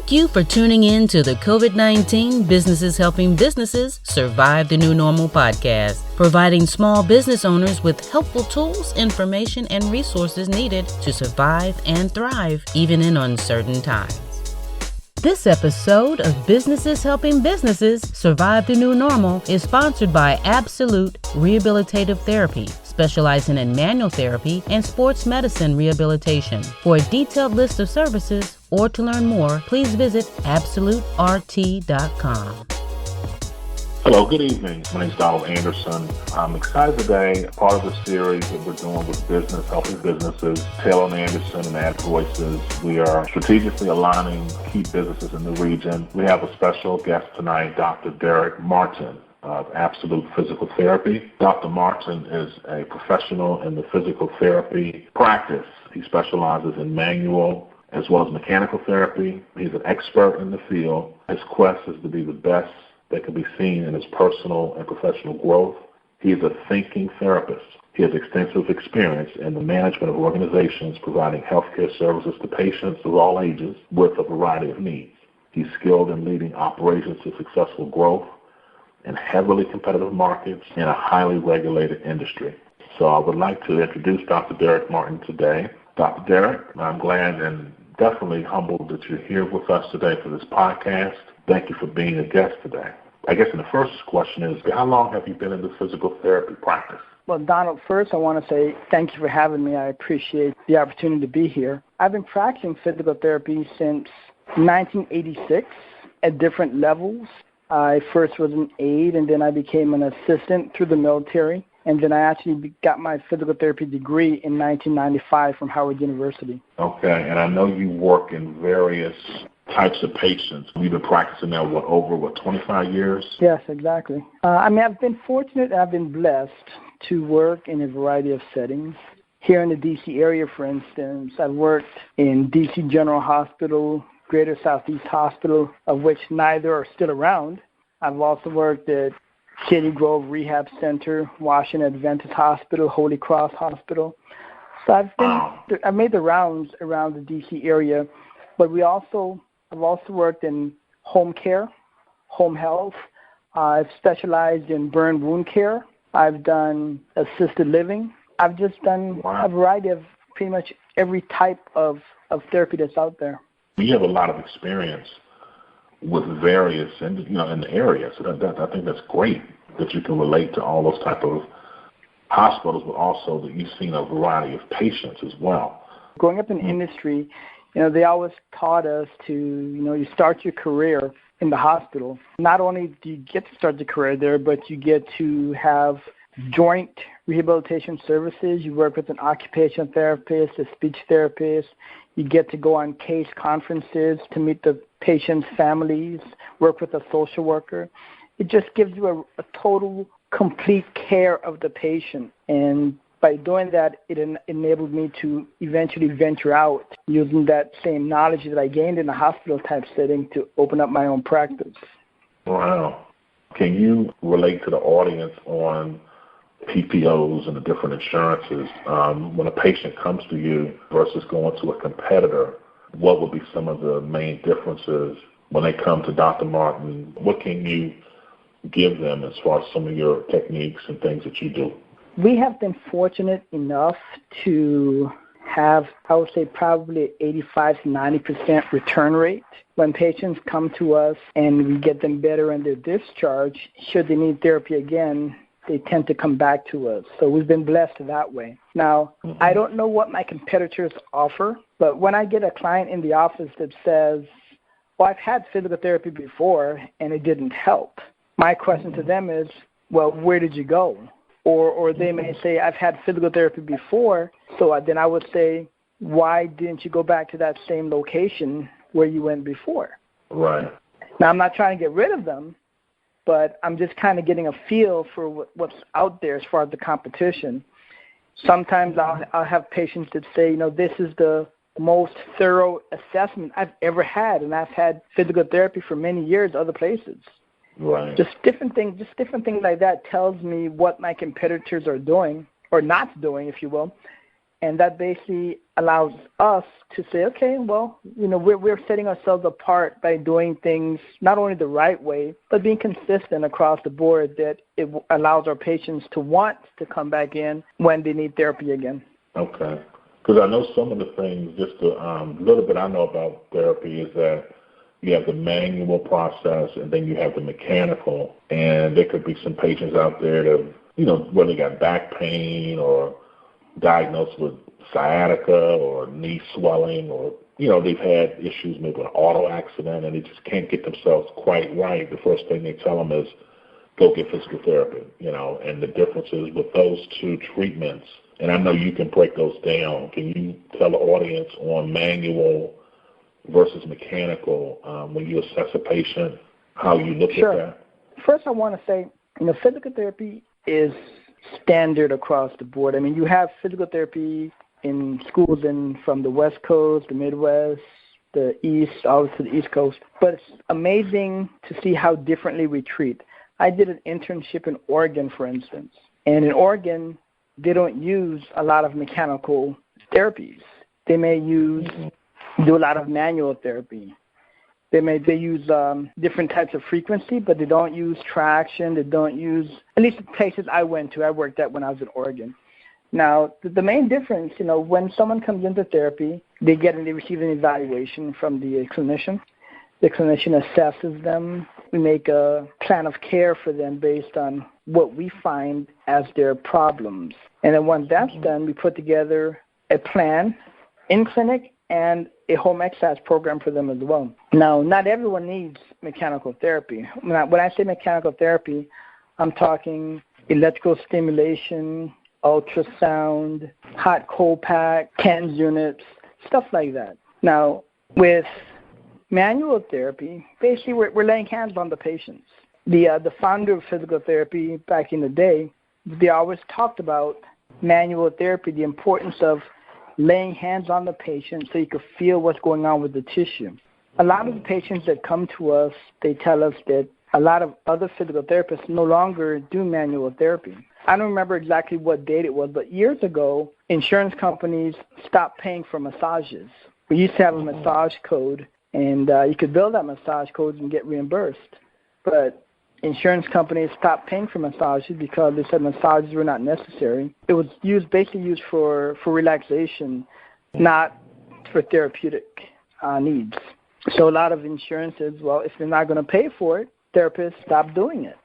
Thank you for tuning in to the COVID-19 Businesses Helping Businesses Survive the New Normal podcast, providing small business owners with helpful tools, information, and resources needed to survive and thrive even in uncertain times. This episode of Businesses Helping Businesses Survive the New Normal is sponsored by Absolute Rehabilitative Therapy, specializing in manual therapy and sports medicine rehabilitation. For a detailed list of services or to learn more, please visit absolutert.com. Hello, good evening. My name is Donald Anderson. I'm excited today, part of the series that we're doing with Business Helping Businesses, Taylor and Anderson and Add Voices. We are strategically aligning key businesses in the region. We have a special guest tonight, Dr. Derrick Martin of Absolute Physical Therapy. Dr. Martin is a professional in the physical therapy practice. He specializes in manual as well as mechanical therapy. He's an expert in the field. His quest is to be the best that can be seen in his personal and professional growth. He is a thinking therapist. He has extensive experience in the management of organizations providing healthcare services to patients of all ages with a variety of needs. He's skilled in leading operations to successful growth in heavily competitive markets in a highly regulated industry. So I would like to introduce Dr. Derrick Martin today. Dr. Derrick, I'm glad and definitely humbled that you're here with us today for this podcast. Thank you for being a guest today. I guess the first question is, how long have you been in the physical therapy practice? Well, Donald, first I want to say thank you for having me. I appreciate the opportunity to be here. I've been practicing physical therapy since 1986 at different levels. I first was an aide, and then I became an assistant through the military. And then I actually got my physical therapy degree in 1995 from Howard University. Okay, and I know you work in various types of patients. You've been practicing now, over 25 years? Yes, exactly. I've been fortunate, I've been blessed to work in a variety of settings. Here in the D.C. area, for instance, I've worked in D.C. General Hospital, Greater Southeast Hospital, of which neither are still around. I've also worked at Shady Grove Rehab Center, Washington Adventist Hospital, Holy Cross Hospital. So I've made the rounds around the D.C. area, but I've also worked in home care, home health. I've specialized in burn wound care. I've done assisted living. I've just done a variety of pretty much every type of therapy that's out there. You have a lot of experience with various, in the area. So I think that's great that you can relate to all those type of hospitals, but also that you've seen a variety of patients as well. Growing up in the industry, they always taught us to, you start your career in the hospital. Not only do you get to start your career there, but you get to have joint rehabilitation services. You work with an occupational therapist, a speech therapist. You get to go on case conferences to meet the patient's families, work with a social worker. It just gives you a total, complete care of the patient. And by doing that, it enabled me to eventually venture out using that same knowledge that I gained in a hospital-type setting to open up my own practice. Wow. Can you relate to the audience on PPOs and the different insurances? When a patient comes to you versus going to a competitor, what would be some of the main differences when they come to Dr. Martin? What can you give them as far as some of your techniques and things that you do? We have been fortunate enough to have, I would say, probably 85 to 90% return rate. When patients come to us and we get them better in their discharge, should they need therapy again, they tend to come back to us. So we've been blessed that way. Now, I don't know what my competitors offer, but when I get a client in the office that says, well, I've had physical therapy before and it didn't help, my question to them is, well, where did you go? Or they may say, I've had physical therapy before, so then I would say, why didn't you go back to that same location where you went before? Right. Now, I'm not trying to get rid of them, but I'm just kind of getting a feel for what's out there as far as the competition. Sometimes I'll have patients that say, this is the most thorough assessment I've ever had, and I've had physical therapy for many years other places. Right. Just different things like that tells me what my competitors are doing or not doing, if you will. And that basically allows us to say, okay, well, we're setting ourselves apart by doing things not only the right way, but being consistent across the board, that it allows our patients to want to come back in when they need therapy again. Okay. Because I know some of the things, just a little bit I know about therapy is that you have the manual process and then you have the mechanical. And there could be some patients out there that, whether they got back pain or diagnosed with sciatica or knee swelling or, they've had issues maybe with an auto accident and they just can't get themselves quite right. The first thing they tell them is go get physical therapy, and the differences with those two treatments. And I know you can break those down. Can you tell the audience on manual versus mechanical when you assess a patient, how you look Sure. at that? First, I want to say, physical therapy is standard across the board. I mean, you have physical therapy in schools from the West Coast, the Midwest, the East, all to the East Coast. But it's amazing to see how differently we treat. I did an internship in Oregon, for instance. And in Oregon, they don't use a lot of mechanical therapies. They may do a lot of manual therapy. They use different types of frequency, but they don't use traction. They don't use, at least the places I went to, I worked at when I was in Oregon. Now, the main difference, when someone comes into therapy, they receive an evaluation from the clinician. The clinician assesses them. We make a plan of care for them based on what we find as their problems. And then once that's done, we put together a plan in clinic and a home exercise program for them as well. Now, not everyone needs mechanical therapy. When I say mechanical therapy, I'm talking electrical stimulation, ultrasound, hot cold pack, TENS units, stuff like that. Now, with manual therapy, basically we're laying hands on the patients. The founder of physical therapy back in the day, they always talked about manual therapy, the importance of laying hands on the patient so you could feel what's going on with the tissue. A lot of the patients that come to us, they tell us that a lot of other physical therapists no longer do manual therapy. I don't remember exactly what date it was, but years ago, insurance companies stopped paying for massages. We used to have a massage code, and you could bill that massage code and get reimbursed. But insurance companies stopped paying for massages because they said massages were not necessary. It was basically used for relaxation, not for therapeutic needs. So a lot of insurances, well, if they're not going to pay for it, therapists stop doing it.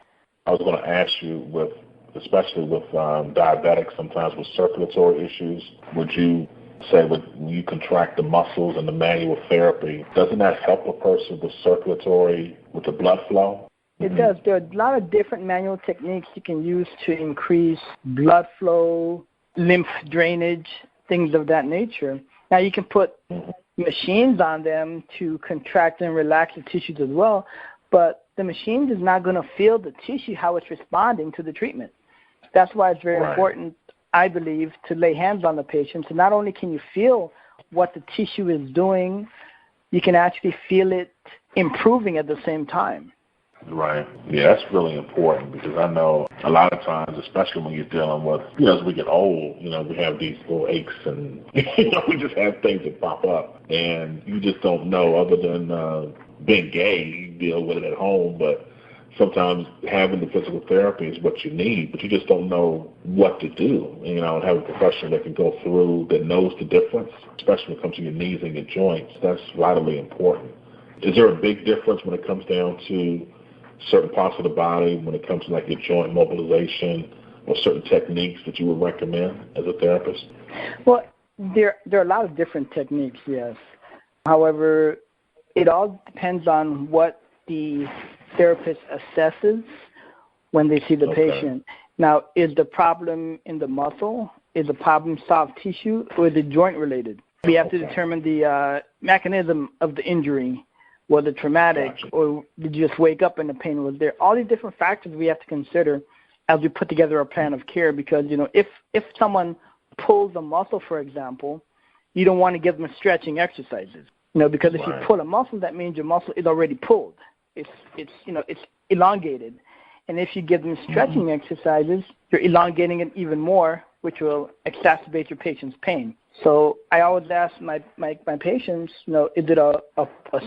I was going to ask you, especially with diabetics, sometimes with circulatory issues, would you say when you contract the muscles and the manual therapy, doesn't that help a person with circulatory, with the blood flow? It does. There are a lot of different manual techniques you can use to increase blood flow, lymph drainage, things of that nature. Now, you can put machines on them to contract and relax the tissues as well, but the machine is not going to feel the tissue, how it's responding to the treatment. That's why it's very important, I believe, to lay hands on the patient. So not only can you feel what the tissue is doing, you can actually feel it improving at the same time. Right. Yeah, that's really important because I know a lot of times, especially when you're dealing with, as we get old, we have these little aches and, we just have things that pop up and you just don't know other than being gay, you deal with it at home, but sometimes having the physical therapy is what you need, but you just don't know what to do. And have a professional that can go through, that knows the difference, especially when it comes to your knees and your joints. That's vitally important. Is there a big difference when it comes down to certain parts of the body when it comes to like your joint mobilization or certain techniques that you would recommend as a therapist? Well, there are a lot of different techniques, yes. However, it all depends on what the therapist assesses when they see the patient. Now, is the problem in the muscle? Is the problem soft tissue? Or is it joint related? We have to determine the mechanism of the injury. Was it traumatic, or did you just wake up and the pain was there? All these different factors we have to consider as we put together a plan of care, because, you know, if someone pulls a muscle, for example, you don't want to give them stretching exercises. You know, because if you pull a muscle, that means your muscle is already pulled. It's elongated. And if you give them stretching exercises, you're elongating it even more, which will exacerbate your patient's pain. So I always ask my patients, you know, is it a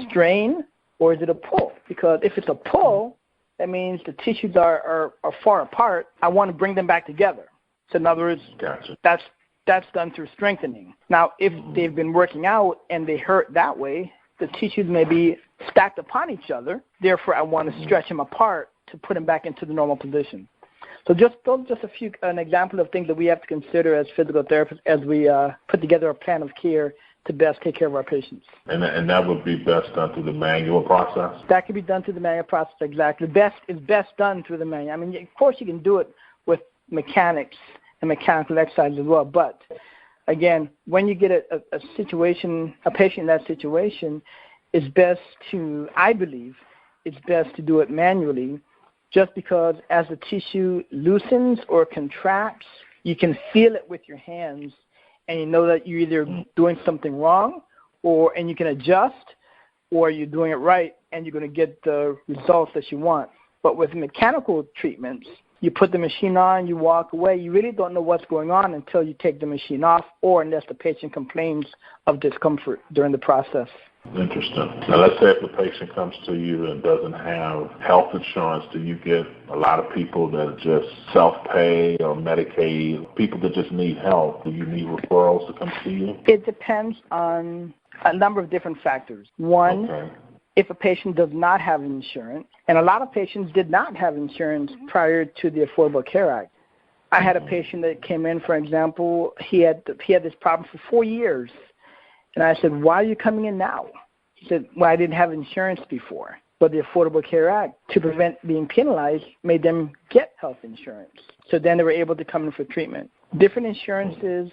strain or is it a pull? Because if it's a pull, that means the tissues are far apart. I want to bring them back together. So in other words, that's done through strengthening. Now, if they've been working out and they hurt that way, the tissues may be stacked upon each other. Therefore, I want to stretch them apart to put them back into the normal position. So those are just an example of things that we have to consider as physical therapists as we put together a plan of care to best take care of our patients. And that would be best done through the manual process? That could be done through the manual process, exactly. Best done through the manual. I mean, of course, you can do it with mechanics and mechanical exercise as well. But, again, when you get a patient in that situation, it's best to, I believe, it's best to do it manually, just because as the tissue loosens or contracts, you can feel it with your hands, and you know that you're either doing something wrong and you can adjust, or you're doing it right and you're going to get the results that you want. But with mechanical treatments, you put the machine on, you walk away. You really don't know what's going on until you take the machine off, or unless the patient complains of discomfort during the process. Interesting. Now, let's say if a patient comes to you and doesn't have health insurance, do you get a lot of people that just self-pay or Medicaid, people that just need help? Do you need referrals to come see you? It depends on a number of different factors. One, if a patient does not have insurance, and a lot of patients did not have insurance prior to the Affordable Care Act. I had a patient that came in, for example, he had this problem for 4 years. And I said, why are you coming in now? He said, well, I didn't have insurance before. But the Affordable Care Act, to prevent being penalized, made them get health insurance. So then they were able to come in for treatment. Different insurances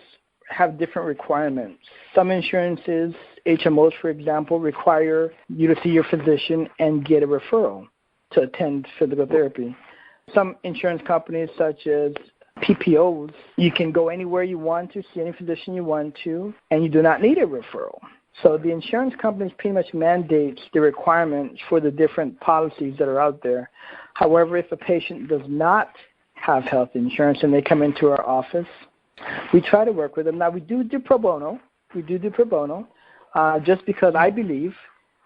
have different requirements. Some insurances, HMOs, for example, require you to see your physician and get a referral to attend physical therapy. Some insurance companies, such as PPOs, you can go anywhere you want to, see any physician you want to, and you do not need a referral. So the insurance companies pretty much mandates the requirements for the different policies that are out there. However, if a patient does not have health insurance and they come into our office, we try to work with them. Now, we do pro bono. Just because I believe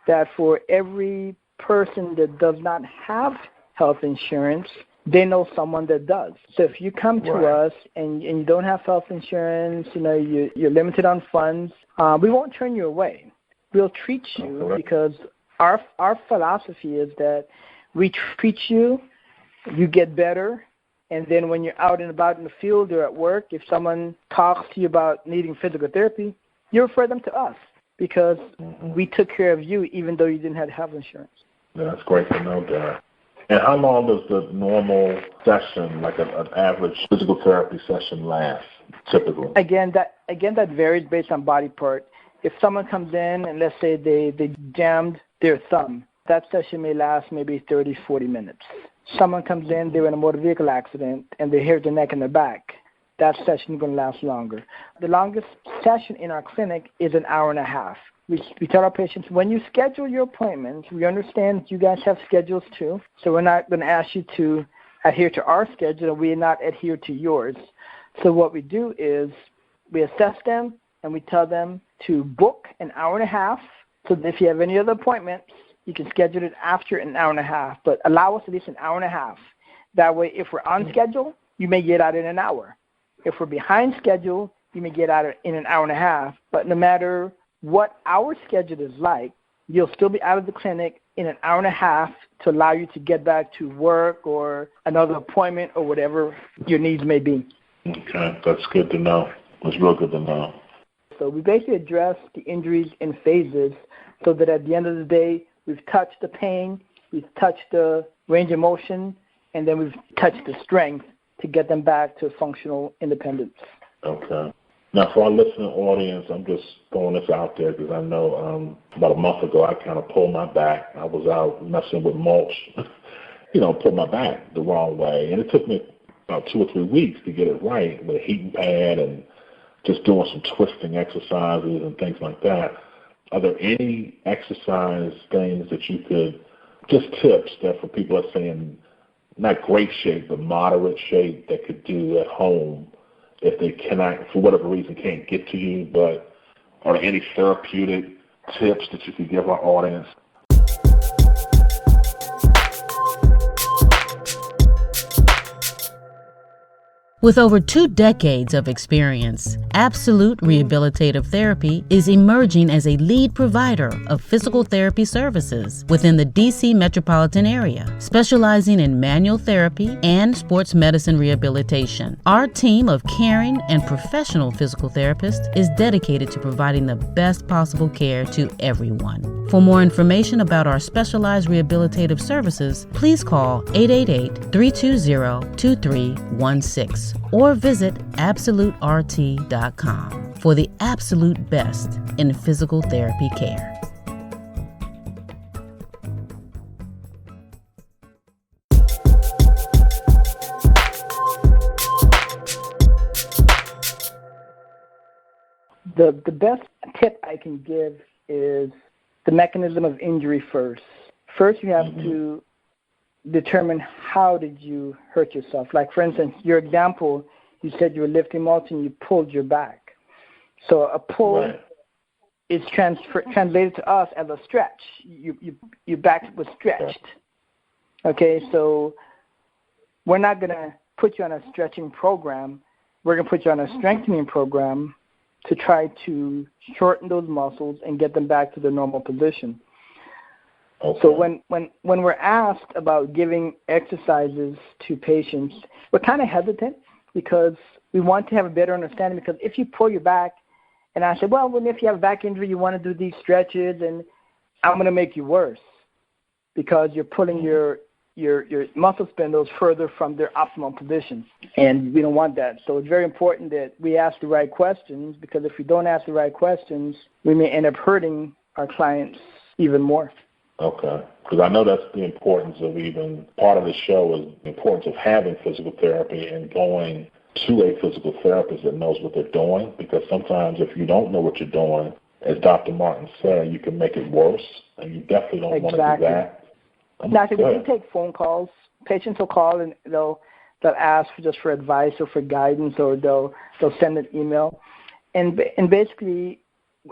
that for every person that does not have health insurance, they know someone that does. So if you come to us and you don't have health insurance, you know, you're limited on funds, we won't turn you away. We'll treat you because our philosophy is that we treat you, you get better, and then when you're out and about in the field or at work, if someone talks to you about needing physical therapy, you refer them to us because we took care of you even though you didn't have health insurance. Yeah, that's great to know, Derrick. And how long does the normal session, like an average physical therapy session, last, typically? Again, that varies based on body part. If someone comes in and let's say they jammed their thumb, that session may last maybe 30, 40 minutes. Someone comes in, they were in a motor vehicle accident, and they hurt their neck and their back. That session is going to last longer. The longest session in our clinic is an hour and a half. We tell our patients, when you schedule your appointments, we understand you guys have schedules too, so we're not going to ask you to adhere to our schedule, and we are not adhere to yours. So what we do is we assess them, and we tell them to book an hour and a half, so that if you have any other appointments, you can schedule it after an hour and a half, but allow us at least an hour and a half. That way, if we're on schedule, you may get out in an hour. If we're behind schedule, you may get out in an hour and a half, but no matter what our schedule is like, you'll still be out of the clinic in an hour and a half to allow you to get back to work or another appointment or whatever your needs may be. Okay, that's good to know. That's real good to know. So we basically address the injuries in phases so that at the end of the day, we've touched the pain, we've touched the range of motion, and then we've touched the strength to get them back to functional independence. Okay. Now, for our listening audience, I'm just throwing this out there because I know about a month ago I kind of pulled my back. I was out messing with mulch, pulled my back the wrong way. And it took me about 2 or 3 weeks to get it right with a heating pad and just doing some twisting exercises and things like that. Are there any exercise things that you could, just tips that for people that are saying not great shape, but moderate shape that could do at home if they cannot, for whatever reason, can't get to you, but are there any therapeutic tips that you could give our audience? With over 2 decades of experience, Absolute Rehabilitative Therapy is emerging as a lead provider of physical therapy services within the D.C. metropolitan area, specializing in manual therapy and sports medicine rehabilitation. Our team of caring and professional physical therapists is dedicated to providing the best possible care to everyone. For more information about our specialized rehabilitative services, please call 888-320-2316. or visit AbsoluteRT.com for the absolute best in physical therapy care. The best tip I can give is the mechanism of injury first. First, you have to determine how did you hurt yourself. Like, for instance, your example, you said you were lifting mulch and you pulled your back. So a pull is translated to us as a stretch. Your back was stretched. Okay, so we're not going to put you on a stretching program. We're going to put you on a strengthening program to try to shorten those muscles and get them back to their normal position. Okay. So when we're asked about giving exercises to patients, we're kind of hesitant because we want to have a better understanding, because if you pull your back and I say, well, if you have a back injury, you want to do these stretches, and I'm going to make you worse because you're pulling your muscle spindles further from their optimal position, and we don't want that. So it's very important that we ask the right questions, because if we don't ask the right questions, we may end up hurting our clients even more. Okay, because I know that's the importance of, even part of the show is the importance of having physical therapy and going to a physical therapist that knows what they're doing, because sometimes if you don't know what you're doing, as Dr. Martin said, you can make it worse, and you definitely don't want to do that. Now, we do take phone calls. Patients will call and they'll ask for advice or for guidance, or they'll send an email. And basically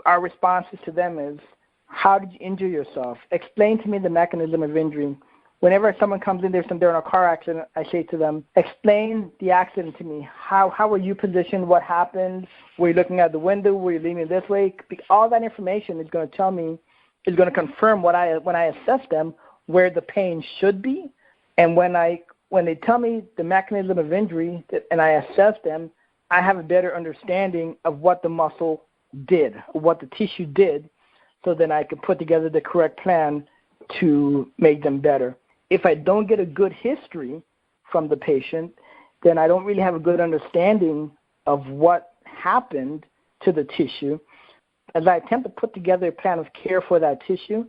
our responses to them is, how did you injure yourself? Explain to me the mechanism of injury. Whenever someone comes in, they're in a car accident, I say to them, explain the accident to me. How were you positioned? What happened? Were you looking out the window? Were you leaning this way? All that information is going to tell me, is going to confirm when I assess them where the pain should be. And when they tell me the mechanism of injury and I assess them, I have a better understanding of what the muscle did, what the tissue did, so then I can put together the correct plan to make them better. If I don't get a good history from the patient, then I don't really have a good understanding of what happened to the tissue. As I attempt to put together a plan of care for that tissue,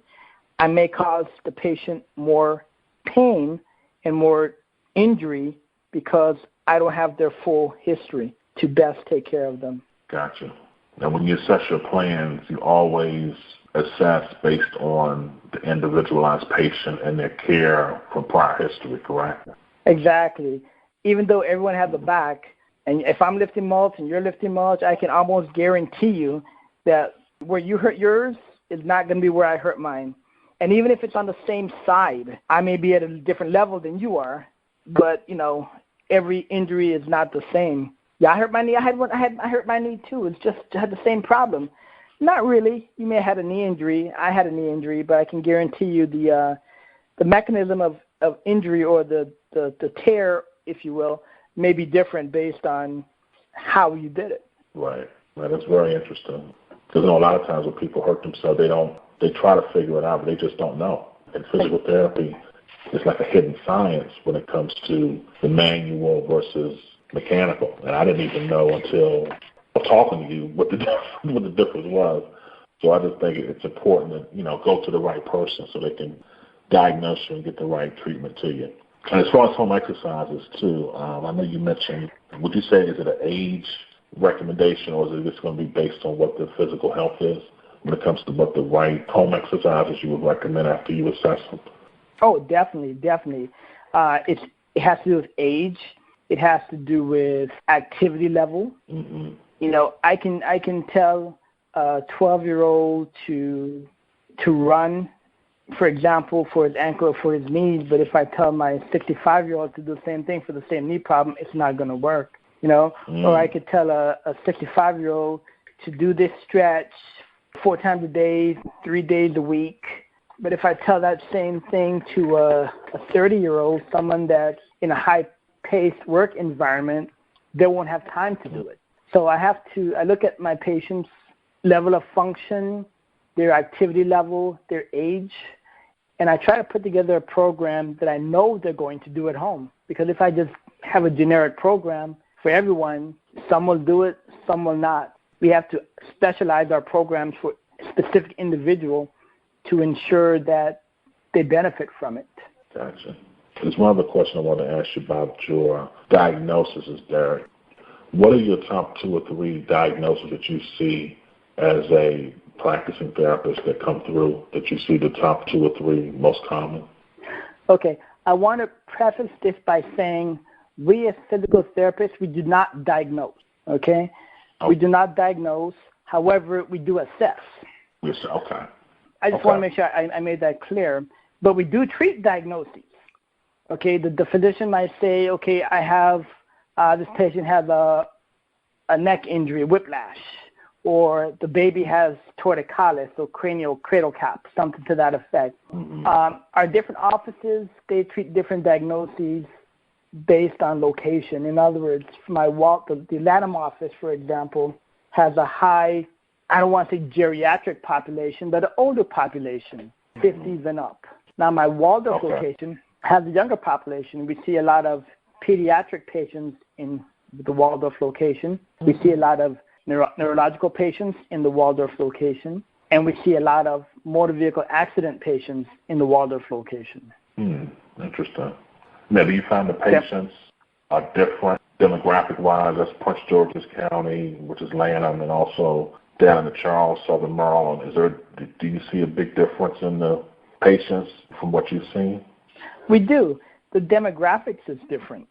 I may cause the patient more pain and more injury because I don't have their full history to best take care of them. Gotcha. Now, when you assess your plans, you always assess based on the individualized patient and their care from prior history, correct? Exactly. Even though everyone has a back, and if I'm lifting mulch and you're lifting mulch, I can almost guarantee you that where you hurt yours is not going to be where I hurt mine. And even if it's on the same side, I may be at a different level than you are, but, every injury is not the same. Yeah, I hurt my knee. I hurt my knee too. I had the same problem. Not really. You may have had a knee injury. I had a knee injury, but I can guarantee you the mechanism of injury or the tear, if you will, may be different based on how you did it. Right. That's very interesting. Because a lot of times when people hurt themselves, they try to figure it out, but they just don't know. And physical therapy is like a hidden science when it comes to the manual versus mechanical. And I didn't even know until talking to you what the difference was. So I just think it's important to, go to the right person so they can diagnose you and get the right treatment to you. And as far as home exercises, too, I know you mentioned, would you say is it an age recommendation or is it just going to be based on what the physical health is when it comes to what the right home exercises you would recommend after you assess them? Oh, definitely. It has to do with age. It has to do with activity level. Mm-hmm. I can tell a 12-year-old to run, for example, for his ankle or for his knees, but if I tell my 65-year-old to do the same thing for the same knee problem, it's not going to work, Or I could tell a 65-year-old to do this stretch 4 times a day, 3 days a week. But if I tell that same thing to a 30-year-old, someone that's in a high-paced work environment, they won't have time to do it. So I look at my patients' level of function, their activity level, their age, and I try to put together a program that I know they're going to do at home. Because if I just have a generic program for everyone, some will do it, some will not. We have to specialize our programs for a specific individual to ensure that they benefit from it. Gotcha. There's one other question I want to ask you about your diagnosis, Derrick. What are your top 2 or 3 diagnoses that you see as a practicing therapist that come through, that you see the top 2 or 3 most common? Okay. I want to preface this by saying we as physical therapists, we do not diagnose, okay? Oh. We do not diagnose. However, we do assess. Yes, okay. I just want to make sure I made that clear. But we do treat diagnoses. Okay, the physician might say, okay, I have this patient has a neck injury, whiplash, or the baby has torticollis or cranial cradle cap, something to that effect. Mm-hmm. Our different offices, they treat different diagnoses based on location. In other words, the Lanham office, for example, has a high, I don't want to say geriatric population, but an older population, 50s and up. Now, my Waldorf location has a younger population. We see a lot of pediatric patients in the Waldorf location. We see a lot of neurological patients in the Waldorf location. And we see a lot of motor vehicle accident patients in the Waldorf location. Interesting. Now, do you find the patients are different demographic-wise? That's Prince George's County, which is Lanham, and also down in the Charles, Southern Maryland. Do you see a big difference in the patients from what you've seen? We do. The demographics is different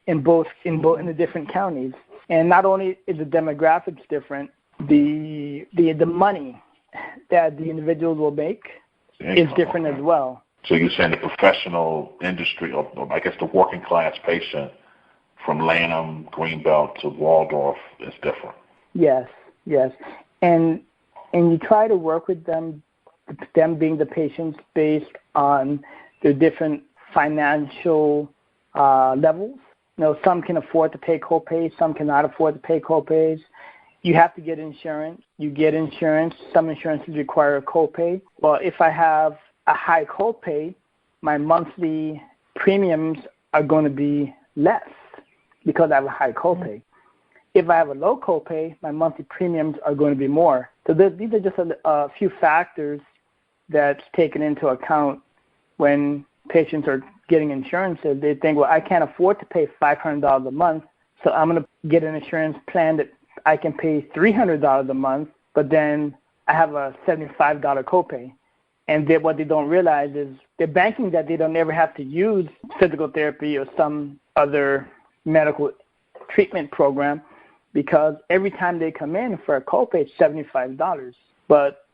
in the different counties, and not only is the demographics different, the money that the individuals will make is different as well. So you're saying the professional industry, or I guess the working class patient from Lanham, Greenbelt to Waldorf is different. Yes, and you try to work with them being the patients based on their different financial levels. Some can afford to pay copays, some cannot afford to pay copays. You have to get insurance. You get insurance. Some insurances require a copay. Well, if I have a high copay, my monthly premiums are going to be less because I have a high copay. If I have a low copay, my monthly premiums are going to be more. So these are just a few factors that's taken into account when patients are getting insurances. They think, well, I can't afford to pay $500 a month, so I'm going to get an insurance plan that I can pay $300 a month, but then I have a $75 copay. And what they don't realize is they're banking that they don't ever have to use physical therapy or some other medical treatment program, because every time they come in for a copay, it's $75. But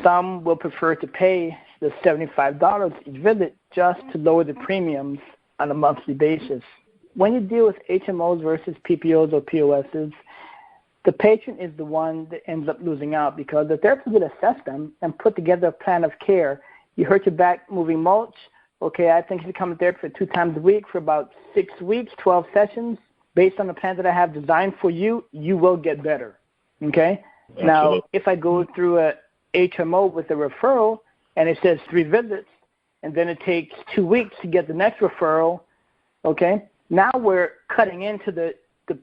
some will prefer to pay the $75 each visit just to lower the premiums on a monthly basis. When you deal with HMOs versus PPOs or POSs, the patient is the one that ends up losing out because the therapist will assess them and put together a plan of care. You hurt your back moving mulch. Okay, I think you should come to therapy for 2 times a week for about 6 weeks, 12 sessions. Based on the plan that I have designed for you, you will get better. Okay? Absolutely. Now, if I go through a HMO with a referral and it says 3 visits, and then it takes 2 weeks to get the next referral, okay, now we're cutting into the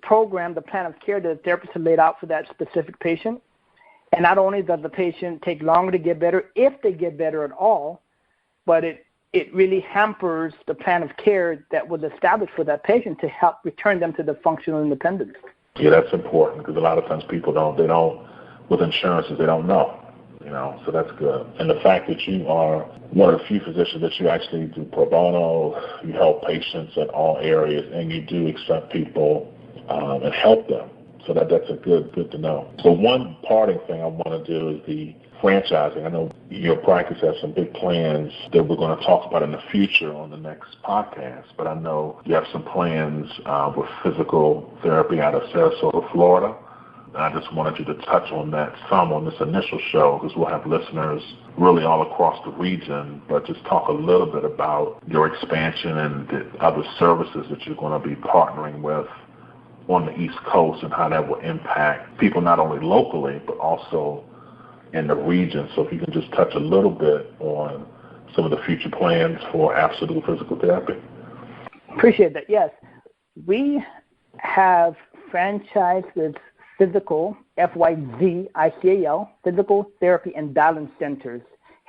program, the plan of care that the therapist has laid out for that specific patient. And not only does the patient take longer to get better, if they get better at all, but it really hampers the plan of care that was established for that patient to help return them to the functional independence. Yeah, that's important because a lot of times people with insurances, they don't know, so that's good. And the fact that you are one of the few physicians that you actually do pro bono, you help patients in all areas, and you do accept people and help them. So that's a good to know. So one parting thing I want to do is the franchising. I know your practice has some big plans that we're going to talk about in the future on the next podcast, but I know you have some plans with physical therapy out of Sarasota, Florida. I just wanted you to touch on that some on this initial show because we'll have listeners really all across the region, but just talk a little bit about your expansion and the other services that you're going to be partnering with on the East Coast and how that will impact people not only locally but also in the region. So if you can just touch a little bit on some of the future plans for Absolute Physical Therapy. Appreciate that. Yes, we have franchised with Physical, FYZICAL, Physical Therapy and Balance Centers,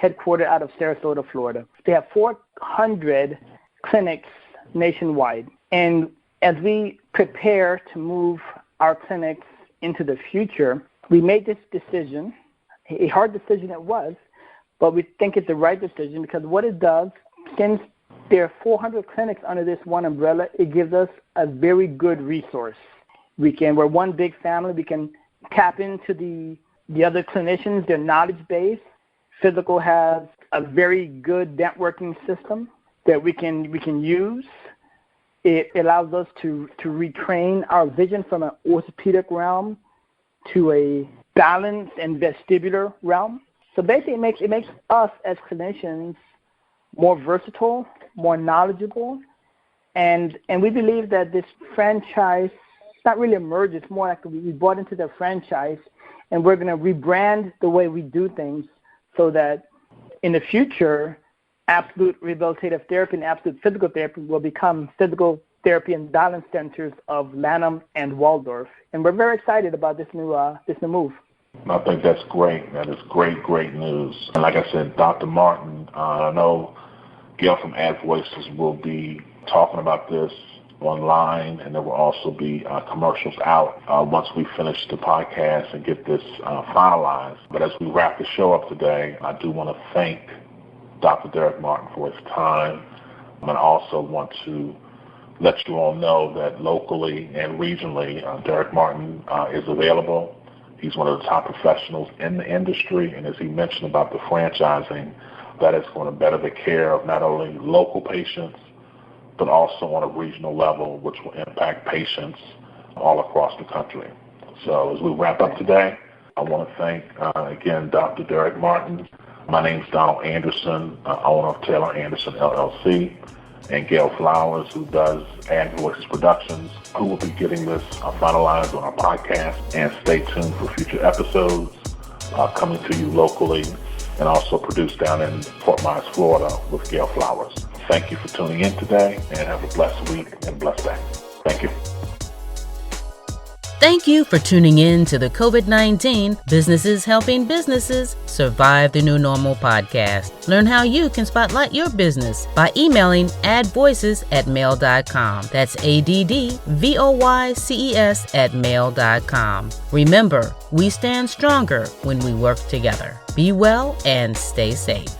headquartered out of Sarasota, Florida. They have 400 clinics nationwide. And as we prepare to move our clinics into the future, we made this decision, a hard decision it was, but we think it's the right decision because what it does, since there are 400 clinics under this one umbrella, it gives us a very good resource. We're one big family. We can tap into the other clinicians, their knowledge base. Physical has a very good networking system that we can use. It allows us to retrain our vision from an orthopedic realm to a balance and vestibular realm. So basically it makes us as clinicians more versatile, more knowledgeable, and we believe that this franchise, it's not really a merge, it's more like we bought into the franchise, and we're going to rebrand the way we do things so that in the future, Absolute Rehabilitative Therapy and Absolute Physical Therapy will become Physical Therapy and Balance Centers of Lanham and Waldorf. And we're very excited about this new move. I think that's great. That is great news. And like I said, Dr. Martin, I know Gail from Ad Voices will be talking about this online, and there will also be commercials out once we finish the podcast and get this finalized. But as we wrap the show up today, I do want to thank Dr. Derrick Martin for his time, and I also want to let you all know that locally and regionally, Derrick Martin is available. He's one of the top professionals in the industry, and as he mentioned about the franchising, that is going to better the care of not only local patients, but also on a regional level, which will impact patients all across the country. So as we wrap up today, I want to thank, again, Dr. Derrick Martin. My name is Donald Anderson, owner of Taylor Anderson, LLC, and Gail Flowers, who does Ad Voices Productions, who will be getting this finalized on our podcast. And stay tuned for future episodes coming to you locally and also produced down in Fort Myers, Florida with Gail Flowers. Thank you for tuning in today, and have a blessed week and blessed day. Thank you. Thank you for tuning in to the COVID-19 Businesses Helping Businesses Survive the New Normal podcast. Learn how you can spotlight your business by emailing advoices@mail.com. That's ADDVOYCES@mail.com. Remember, we stand stronger when we work together. Be well and stay safe.